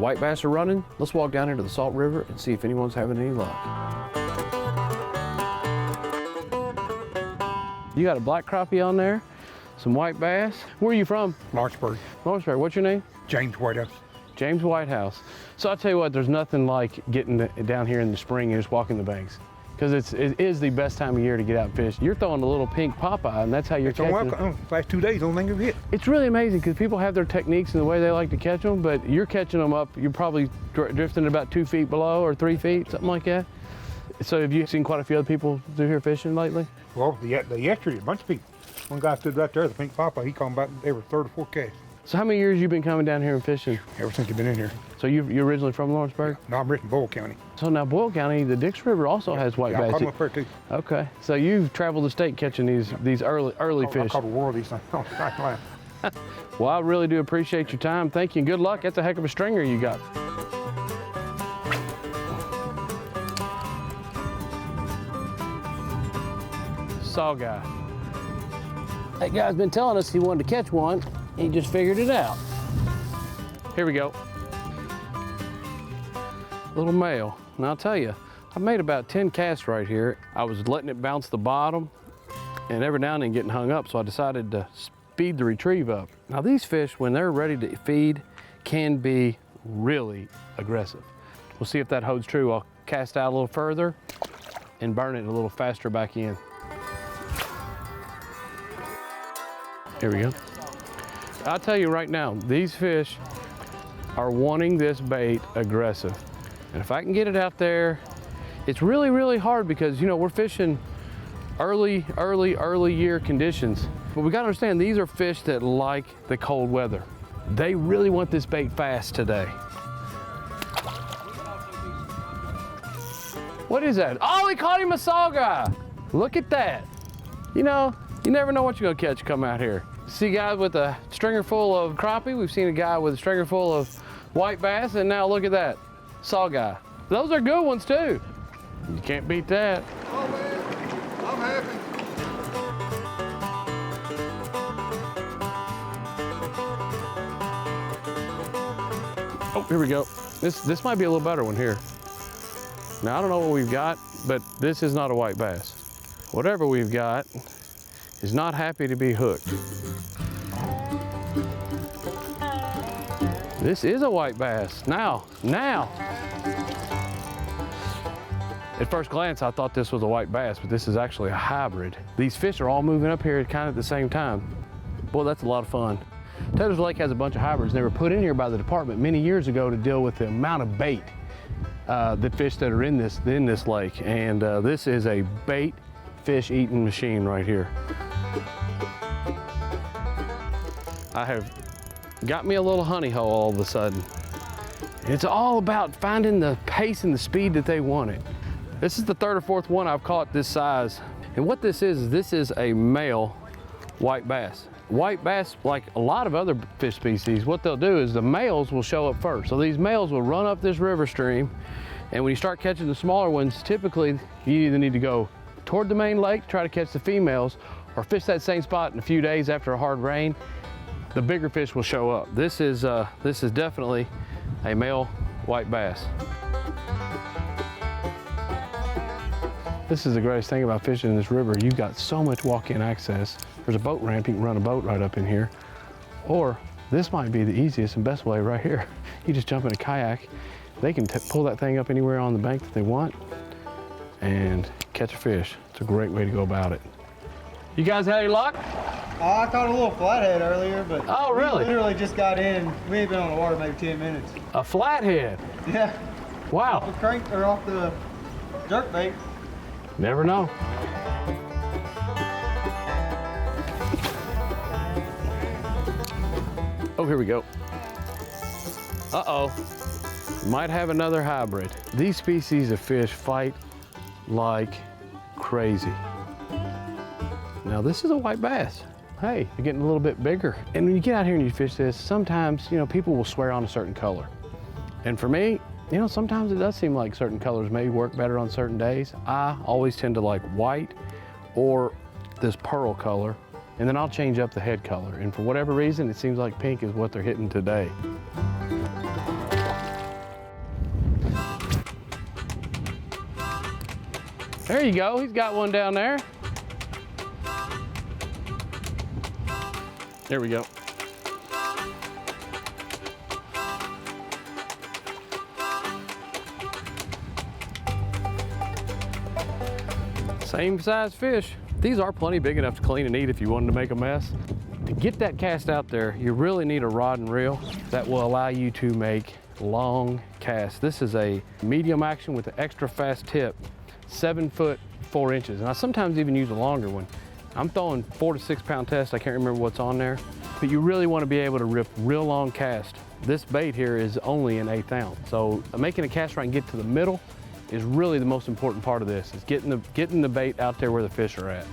white bass are running, let's walk down into the Salt River and see if anyone's having any luck. You got a black crappie on there, some white bass. Where are you from? Lawrenceburg. Lawrenceburg. What's your name? James Whitehouse. James Whitehouse. So I'll tell you what, there's nothing like getting down here in the spring and just walking the banks. Because it is the best time of year to get out and fish. You're throwing a little pink Popeye, and that's how you're catching them. Last 2 days, don't think of it. It's really amazing because people have their techniques and the way they like to catch them, but you're catching them up, you're probably drifting about 2 feet below or 3 feet, something like that. So have you seen quite a few other people through here fishing lately? Well, yesterday, a bunch of people. One guy stood right there, the pink Popeye, he called about every 3rd or 4th cast. So how many years you been coming down here and fishing? Ever since you've been in here. So you're originally from Lawrenceburg? No, I'm in Boyle County. So now Boyle County, the Dix River also has white bass. I caught them up there too. Okay, so you've traveled the state catching these early fish. I caught the world these things. Well, I really do appreciate your time. Thank you and good luck. That's a heck of a stringer you got. Saw guy. That guy's been telling us he wanted to catch one. He just figured it out. Here we go. Little male. And I'll tell you, I made about 10 casts right here. I was letting it bounce the bottom and every now and then getting hung up, so I decided to speed the retrieve up. Now these fish, when they're ready to feed, can be really aggressive. We'll see if that holds true. I'll cast out a little further and burn it a little faster back in. Here we go. I'll tell you right now, these fish are wanting this bait aggressive. And if I can get it out there, it's really, really hard because, you know, we're fishing early year conditions. But we gotta understand, these are fish that like the cold weather. They really want this bait fast today. What is that? Oh, he caught him a saw guy. Look at that. You know, you never know what you're gonna catch come out here. See guys with a stringer full of crappie. We've seen a guy with a stringer full of white bass, and now look at that, saw guy. Those are good ones too. You can't beat that. Oh man, I'm happy. Oh, here we go. This might be a little better one here. Now I don't know what we've got, but this is not a white bass. Whatever we've got is not happy to be hooked. This is a white bass. Now. At first glance, I thought this was a white bass, but this is actually a hybrid. These fish are all moving up here kind of at the same time. Boy, that's a lot of fun. Taylorsville Lake has a bunch of hybrids. They were put in here by the department many years ago to deal with the amount of bait, the fish that are in this lake. And this is a bait fish eating machine right here. I have got me a little honey hole all of a sudden. It's all about finding the pace and the speed that they wanted. This is the 3rd or 4th one I've caught this size. And what this is a male white bass. White bass, like a lot of other fish species, what they'll do is the males will show up first. So these males will run up this river stream, and when you start catching the smaller ones, typically you either need to go toward the main lake, try to catch the females, or fish that same spot in a few days after a hard rain. The bigger fish will show up. This is definitely a male white bass. This is the greatest thing about fishing in this river. You've got so much walk-in access. There's a boat ramp, you can run a boat right up in here. Or this might be the easiest and best way right here. You just jump in a kayak. They can pull that thing up anywhere on the bank that they want and catch a fish. It's a great way to go about it. You guys had any luck? I caught a little flathead earlier, but oh, really? We literally just got in. We ain't been on the water maybe 10 minutes. A flathead? Yeah. Wow. Off the crank or off the jerkbait. Never know. Oh, here we go. Uh-oh. Might have another hybrid. These species of fish fight like crazy. Now this is a white bass. Hey, you're getting a little bit bigger. And when you get out here and you fish this, sometimes, you know, people will swear on a certain color. And for me, you know, sometimes it does seem like certain colors maybe work better on certain days. I always tend to like white or this pearl color, and then I'll change up the head color. And for whatever reason, it seems like pink is what they're hitting today. There you go, he's got one down there. There we go. Same size fish. These are plenty big enough to clean and eat if you wanted to make a mess. To get that cast out there, you really need a rod and reel that will allow you to make long casts. This is a medium action with an extra fast tip, 7 foot 4 inches. And I sometimes even use a longer one. I'm throwing 4 to 6 pound test. I can't remember what's on there, but you really want to be able to rip real long cast. This bait here is only an 1/8 ounce. So making a cast right and get to the middle is really the most important part of this, is getting the bait out there where the fish are at.